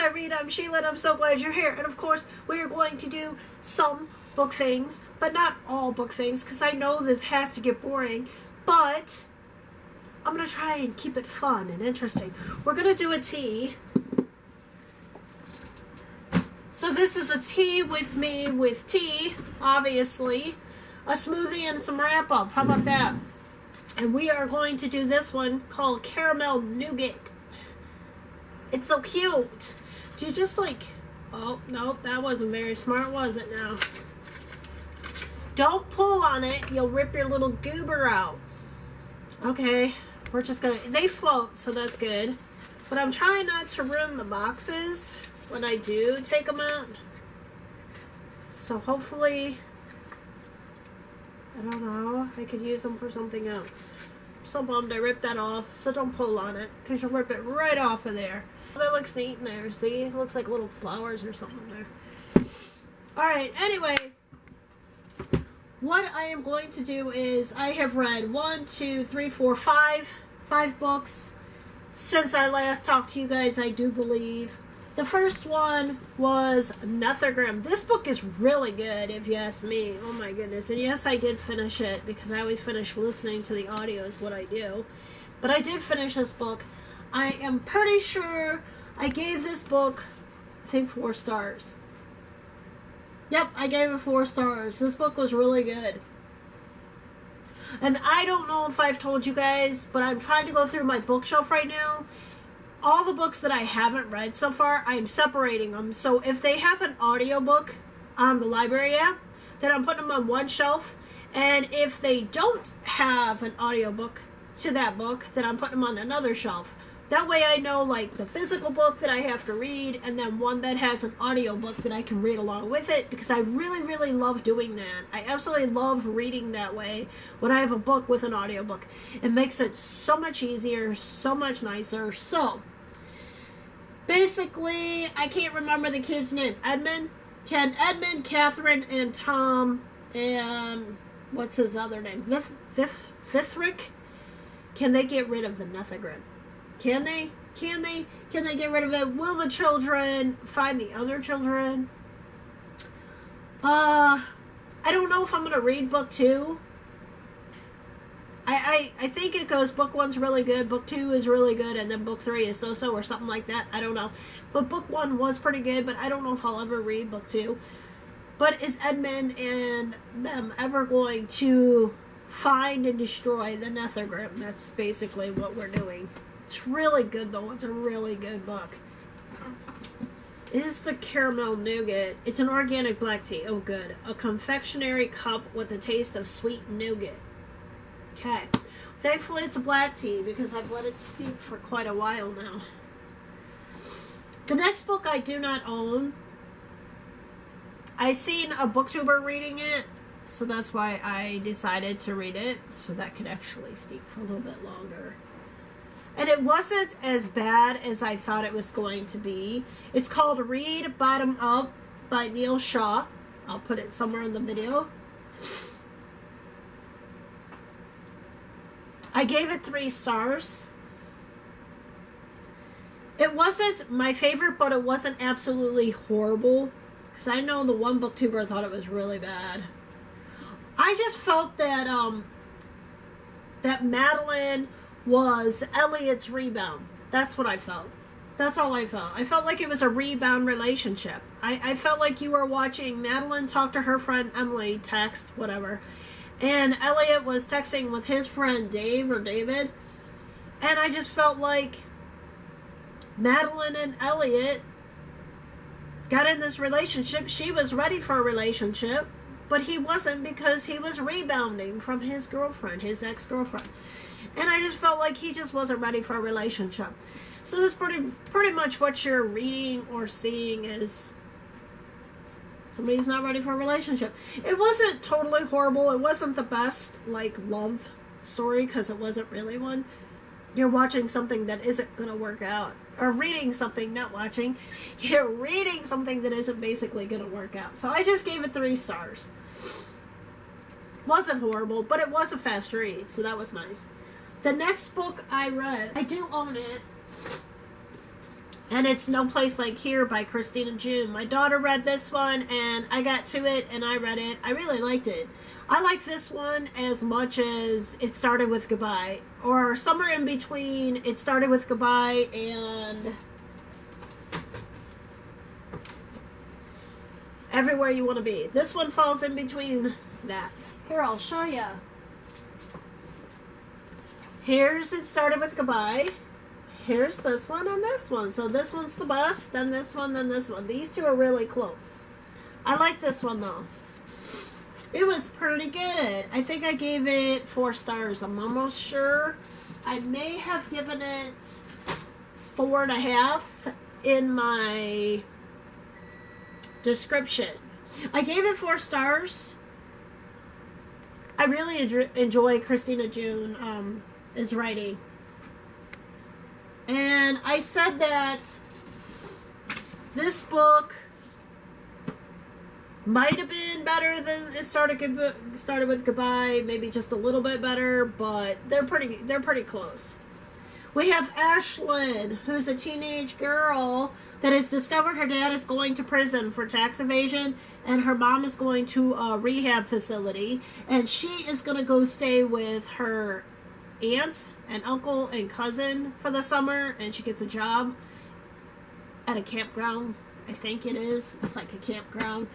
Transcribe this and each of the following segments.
BooksIRead. I'm Sheila, and I'm so glad you're here. And of course, we are going to do some book things, but not all book things, because I know this has to get boring. But I'm going to try and keep it fun and interesting. We're going to do a tea. So this is a tea with me with tea, obviously. A smoothie and some wrap-up. How about that? And we are going to do this one called Caramel Nougat. It's so cute. Do you just like... Oh, no, that wasn't very smart, was it now? Don't pull on it. You'll rip your little goober out. Okay, we're just gonna... They float, so that's good. But I'm trying not to ruin the boxes when I do take them out. So hopefully... I don't know. I could use them for something else. I'm so bummed I ripped that off. So don't pull on it, because you'll rip it right off of there. That looks neat in there. See? It looks like little flowers or something there. Alright, anyway. What I am going to do is I have read 5 books since I last talked to you guys, I do believe. The first one was Nethergram. This book is really good, if you ask me. Oh my goodness. And yes, I did finish it, because I always finish listening to the audio is what I do. But I did finish this book. I am pretty sure I gave this book, I think, 4 stars. Yep, I gave it 4 stars. This book was really good. And I don't know if I've told you guys, but I'm trying to go through my bookshelf right now. All the books that I haven't read so far, I'm separating them. So if they have an audiobook on the library app, then I'm putting them on one shelf. And if they don't have an audiobook to that book, then I'm putting them on another shelf. That way I know, like, the physical book that I have to read, and then one that has an audiobook that I can read along with it, because I really, really love doing that. I absolutely love reading that way when I have a book with an audiobook. It makes it so much easier, so much nicer. So, basically, I can't remember the kid's name. Edmund, Catherine, and Tom, and what's his other name? Fithrick? Can they get rid of the Nethergram? Can they? Can they get rid of it? Will the children find the other children? I don't know if I'm going to read book 2. I think it goes, book 1's really good, book 2 is really good, and then book 3 is so-so or something like that. I don't know. But book 1 was pretty good, but I don't know if I'll ever read book 2. But is Edmund and them ever going to find and destroy the Nethergram? That's basically what we're doing. It's really good, though. It's a really good book. It is the Caramel Nougat. It's an organic black tea. Oh, good. A confectionery cup with a taste of sweet nougat. Okay. Thankfully, it's a black tea, because I've let it steep for quite a while now. The next book I do not own. I seen a booktuber reading it, so that's why I decided to read it, so that could actually steep for a little bit longer. And it wasn't as bad as I thought it was going to be. It's called Read Bottom Up by Neil Shaw. I'll put it somewhere in the video. I gave it 3 stars. It wasn't my favorite, but it wasn't absolutely horrible. Because I know the one booktuber thought it was really bad. I just felt that that Madeline was Elliot's rebound. That's what I felt. That's all I felt. I felt like it was a rebound relationship. I felt like you were watching Madeline talk to her friend Emily, text, whatever. And Elliot was texting with his friend Dave or David. And I just felt like Madeline and Elliot got in this relationship. She was ready for a relationship, but he wasn't, because he was rebounding from his girlfriend, his ex-girlfriend. And I just felt like he just wasn't ready for a relationship. So this pretty much what you're reading or seeing is somebody's not ready for a relationship. It wasn't totally horrible. It wasn't the best, like, love story, because it wasn't really one. You're watching something that isn't going to work out. Or reading something, not watching. You're reading something that isn't basically going to work out. So I just gave it 3 stars. Wasn't horrible, but it was a fast read, so that was nice. The next book I read, I do own it. And it's No Place Like Here by Christina June. My daughter read this one, and I got to it, and I read it. I really liked it. I like this one as much as It Started With Goodbye, or somewhere in between It Started With Goodbye and Everywhere You Want to Be. This one falls in between that. Here, I'll show you. Here's It Started With Goodbye. Here's this one and this one. So this one's the best, then this one, then this one. These two are really close. I like this one though. It was pretty good. I think I gave it 4 stars. I'm almost sure. I may have given it 4.5 in my description. I gave it 4 stars. I really enjoy Christina June is writing. And I said that this book might have been better than It Started With Goodbye, maybe just a little bit better, but they're pretty close. We have Ashlyn, who's a teenage girl that has discovered her dad is going to prison for tax evasion, and her mom is going to a rehab facility, and she is going to go stay with her aunt and uncle and cousin for the summer, and she gets a job at a campground. I think it is. It's like a campground.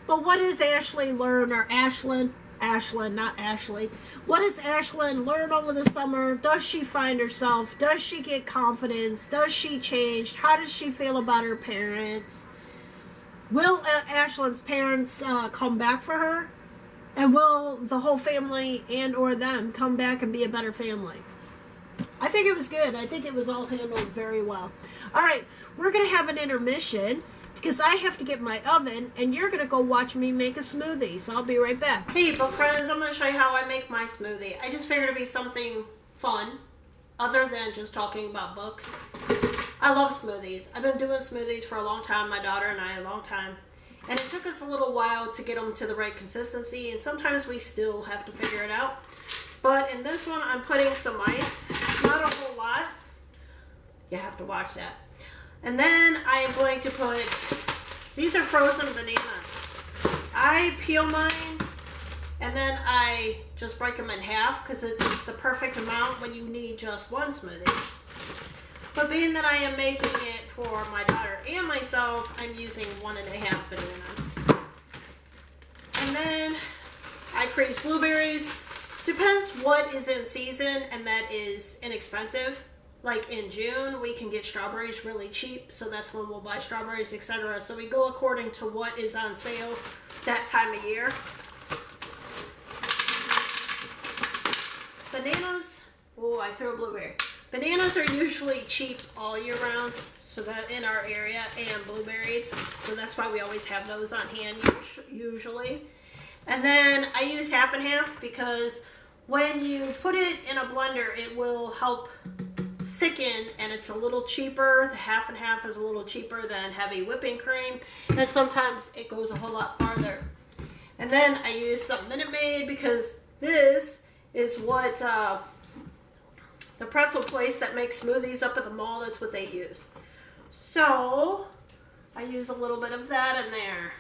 But what does Ashley learn, or Ashlyn, not Ashley. What does Ashlyn learn over the summer? Does she find herself? Does she get confidence? Does she change? How does she feel about her parents? Will Ashlyn's parents come back for her? And will the whole family and or them come back and be a better family? I think it was good. I think it was all handled very well. All right, we're going to have an intermission because I have to get my oven, and you're going to go watch me make a smoothie. So I'll be right back. Hey, book friends, I'm going to show you how I make my smoothie. I just figured it'd be something fun other than just talking about books. I love smoothies. I've been doing smoothies for a long time, my daughter and I, a long time. And it took us a little while to get them to the right consistency, and sometimes we still have to figure it out. But in this one, I'm putting some ice. Not a whole lot. You have to watch that. And then I am going to put, these are frozen bananas. I peel mine, and then I just break them in half because it's the perfect amount when you need just one smoothie. But being that I am making it for my daughter and myself, I'm using 1.5 bananas. And then I freeze blueberries. Depends what is in season and that is inexpensive. Like in June, we can get strawberries really cheap, so that's when we'll buy strawberries, etc. So we go according to what is on sale that time of year. Bananas, oh, I threw a blueberry. Bananas are usually cheap all year round, so that in our area, and blueberries, so that's why we always have those on hand usually. And then I use half and half because when you put it in a blender, it will help thicken, and it's a little cheaper. The half and half is a little cheaper than heavy whipping cream, and sometimes it goes a whole lot farther. And then I use some Minute Maid because this is what the pretzel place that makes smoothies up at the mall, that's what they use. So I use a little bit of that in there.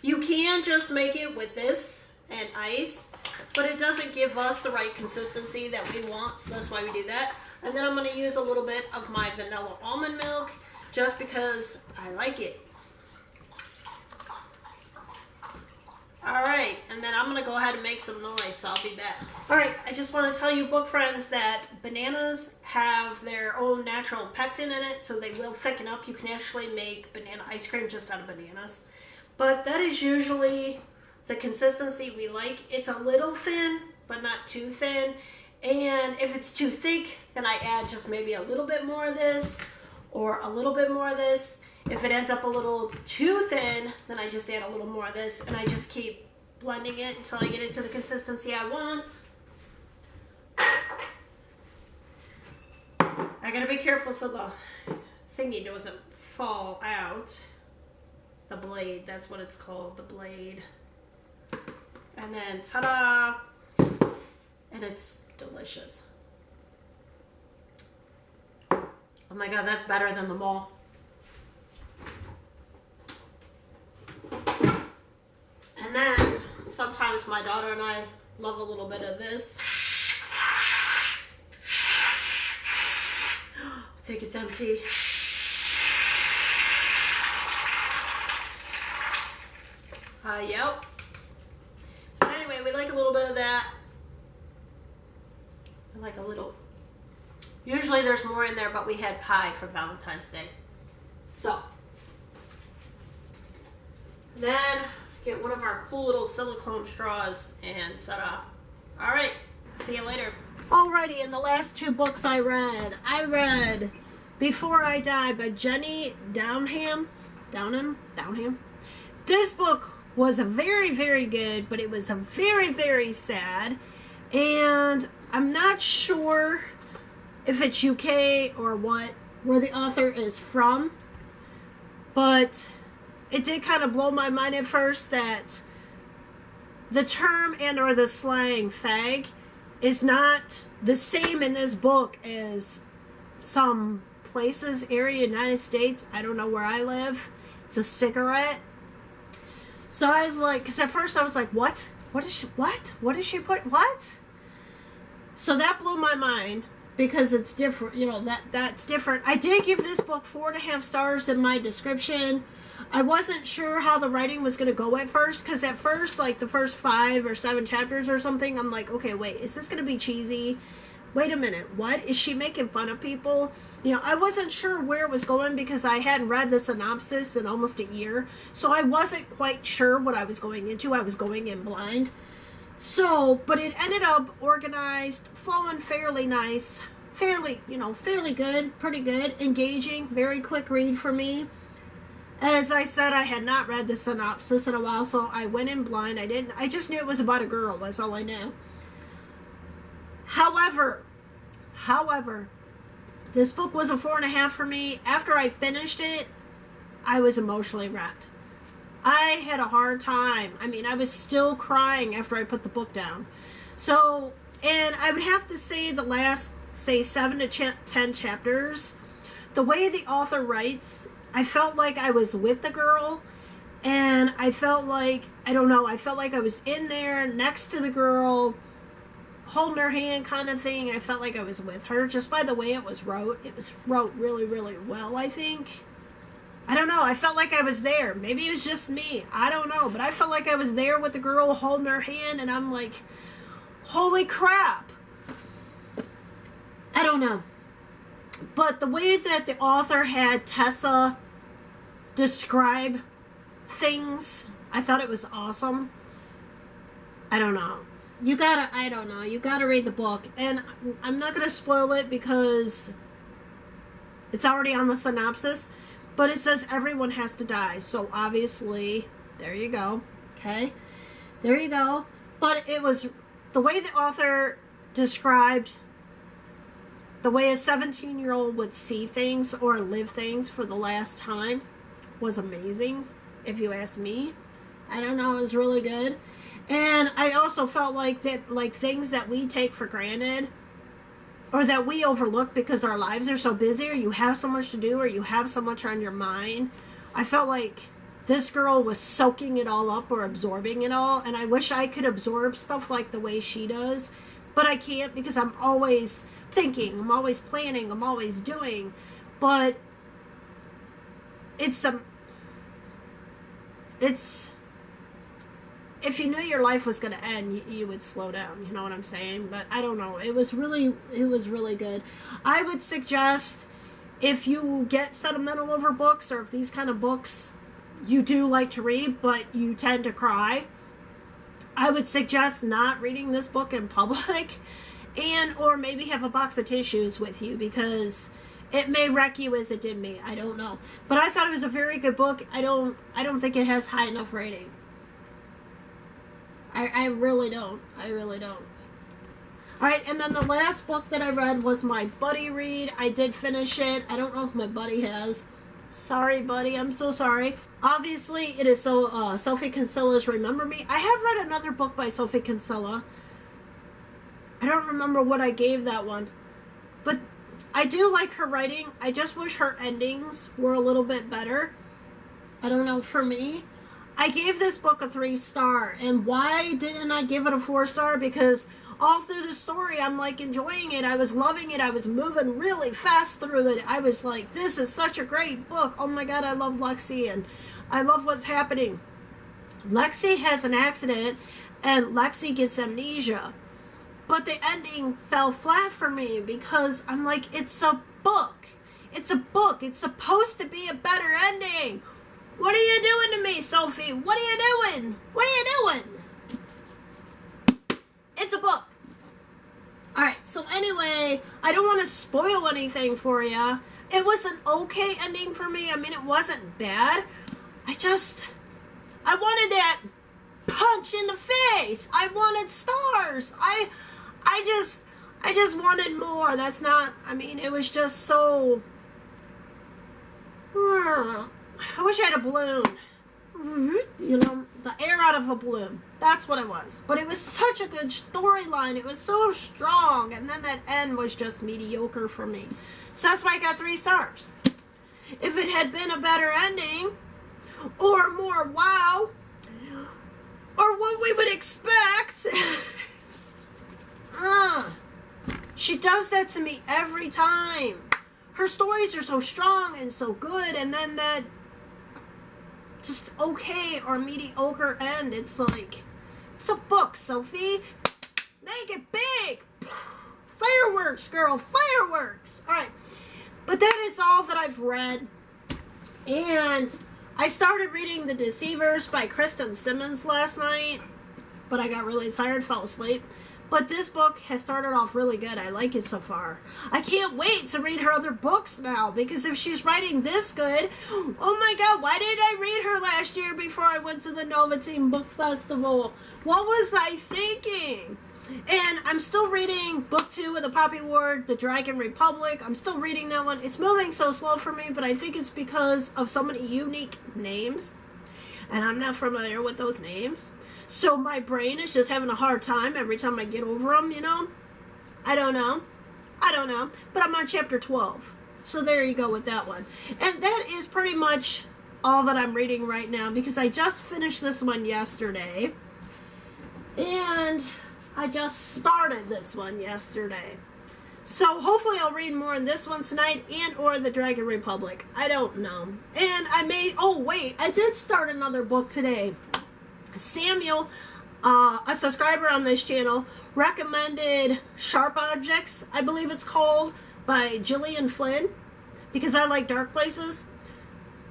You can just make it with this and ice, but it doesn't give us the right consistency that we want, so that's why we do that. And then I'm going to use a little bit of my vanilla almond milk just because I like it. Alright, and then I'm going to go ahead and make some noise, so I'll be back. Alright, I just want to tell you, book friends, that bananas have their own natural pectin in it, so they will thicken up. You can actually make banana ice cream just out of bananas. But that is usually the consistency we like. It's a little thin, but not too thin. And if it's too thick, then I add just maybe a little bit more of this or a little bit more of this. If it ends up a little too thin, then I just add a little more of this, and I just keep blending it until I get it to the consistency I want. I gotta be careful so the thingy doesn't fall out. The blade, that's what it's called, the blade. And then ta-da! And it's delicious. Oh my god, that's better than the mall. And then sometimes my daughter and I love a little bit of this. I think it's empty. Yep. But anyway, we like a little bit of that. I like a little. Usually there's more in there, but we had pie for Valentine's Day. So. Then get one of our cool little silicone straws and ta-da. Alright, see you later. Alrighty, and the last two books I read Before I Die by Jenny Downham. This book was a very, very good, but it was a very, very sad. And I'm not sure if it's UK or what, where the author is from. But it did kind of blow my mind at first that the term and or the slang fag is not the same in this book as some places, area, United States. I don't know where I live. It's a cigarette. So I was like, because at first I was like, what? What is she, what? What is she put, what? So that blew my mind because it's different, you know, that's different. I did give this book 4.5 stars in my description. I wasn't sure how the writing was going to go at first, because at first, like the first 5 or 7 chapters or something, I'm like, okay, wait, is this going to be cheesy? Wait a minute, what? Is she making fun of people? You know, I wasn't sure where it was going because I hadn't read the synopsis in almost a year, so I wasn't quite sure what I was going into. I was going in blind. So, but it ended up organized, flowing fairly nice, fairly good, pretty good, engaging, very quick read for me. As I said, I had not read the synopsis in a while, so I went in blind. I just knew it was about a girl. That's all I knew. However, this book was a 4.5 for me. After I finished it, I was emotionally wrecked. I had a hard time. I mean, I was still crying after I put the book down. So, and I would have to say the last, say, 7 to 10 chapters, the way the author writes, I felt like I was with the girl, and I felt like, I don't know, I felt like I was in there next to the girl, holding her hand kind of thing. I felt like I was with her just by the way it was wrote. It was wrote really, really well, I think. I don't know. I felt like I was there. Maybe it was just me. I don't know. But I felt like I was there with the girl holding her hand, and I'm like, holy crap. I don't know. But the way that the author had Tessa describe things, I thought it was awesome. I don't know. You gotta read the book. And I'm not gonna spoil it because it's already on the synopsis. But it says everyone has to die. So obviously, there you go. Okay? There you go. But it was the way the author described the way a 17-year-old would see things or live things for the last time was amazing, if you ask me. I don't know, it was really good. And I also felt like that, like things that we take for granted or that we overlook because our lives are so busy, or you have so much to do, or you have so much on your mind. I felt like this girl was soaking it all up or absorbing it all, and I wish I could absorb stuff like the way she does, but I can't because I'm always thinking, I'm always planning, I'm always doing. But it's if you knew your life was going to end, you would slow down. You know what I'm saying? But I don't know. It was really good. I would suggest, if you get sentimental over books, or if these kind of books you do like to read, but you tend to cry, I would suggest not reading this book in public, and or maybe have a box of tissues with you, because it may wreck you as it did me. I don't know. But I thought it was a very good book. I don't think it has high enough rating. I really don't. I really don't. Alright, and then the last book that I read was my buddy read. I did finish it. I don't know if my buddy has. Sorry, buddy. I'm so sorry. Obviously, it is Sophie Kinsella's Remember Me. I have read another book by Sophie Kinsella. I don't remember what I gave that one. But I do like her writing. I just wish her endings were a little bit better. I don't know, for me. I gave this book a 3-star. And why didn't I give it a 4-star? Because all through the story, I'm like enjoying it. I was loving it. I was moving really fast through it. I was like, this is such a great book. Oh my God, I love Lexi and I love what's happening. Lexi has an accident and Lexi gets amnesia. But the ending fell flat for me because I'm like, it's a book. It's a book. It's supposed to be a better ending. What are you doing to me, Sophie? What are you doing? What are you doing? It's a book. Alright, so anyway, I don't want to spoil anything for you. It was an okay ending for me. I mean, it wasn't bad. I wanted that punch in the face. I wanted stars. I just wanted more. That's not, I mean, it was just so, I wish I had a balloon. You know, the air out of a balloon. That's what it was. But it was such a good storyline. It was so strong. And then that end was just mediocre for me. So that's why I got 3 stars. If it had been a better ending, or more wow, or what we would expect, she does that to me every time. Her stories are so strong and so good, and then that just okay or mediocre end. It's like, it's a book, Sophie. Make it big. Fireworks, girl, fireworks. All right, but that is all that I've read. And I started reading The Deceivers by Kristen Simmons last night, but I got really tired, fell asleep. But this book has started off really good. I like it so far. I can't wait to read her other books now, because if she's writing this good, oh my God, why didn't I read her last year before I went to the Nova Team Book Festival? What was I thinking? And I'm still reading book 2 of the Poppy Ward, The Dragon Republic. I'm still reading that one. It's moving so slow for me, but I think it's because of so many unique names, and I'm not familiar with those names. So my brain is just having a hard time every time I get over them, you know? I don't know. But I'm on chapter 12. So there you go with that one. And that is pretty much all that I'm reading right now, because I just finished this one yesterday. And I just started this one yesterday. So hopefully I'll read more in this one tonight, and or The Dragon Republic. I don't know. And I may, oh wait, I did start another book today. Samuel, a subscriber on this channel, recommended Sharp Objects, I believe it's called, by Gillian Flynn, because I like dark places.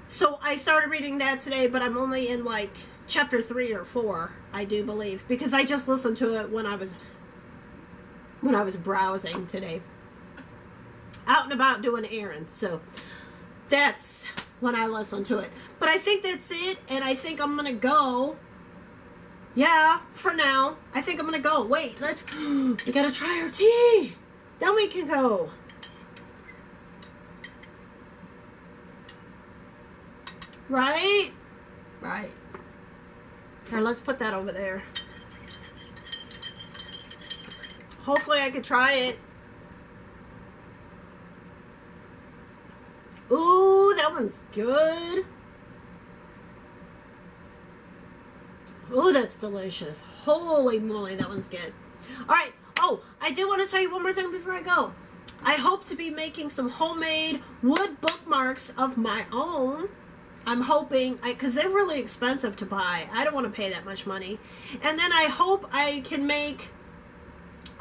So I started reading that today, but I'm only in like chapter 3 or 4, I do believe, because I just listened to it when I was browsing today, out and about doing errands. So that's when I listened to it. But I think that's it, and I think I'm gonna go. Yeah, for now, I think I'm gonna go. Wait, we gotta try our tea. Then we can go. Right? Right. Here, let's put that over there. Hopefully I can try it. Ooh, that one's good. Ooh, that's delicious. Holy moly, that one's good. Alright, oh, I do want to tell you one more thing before I go. I hope to be making some homemade wood bookmarks of my own. I'm hoping, because they're really expensive to buy. I don't want to pay that much money. And then I hope I can make,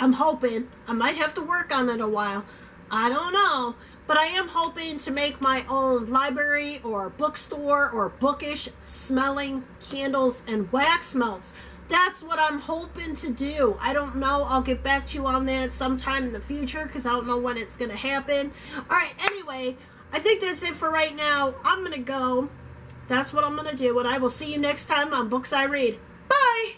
I'm hoping, I might have to work on it a while. I don't know. But I am hoping to make my own library or bookstore or bookish smelling candles and wax melts. That's what I'm hoping to do. I don't know. I'll get back to you on that sometime in the future, because I don't know when it's going to happen. Alright, anyway, I think that's it for right now. I'm going to go. That's what I'm going to do, and I will see you next time on Books I Read. Bye!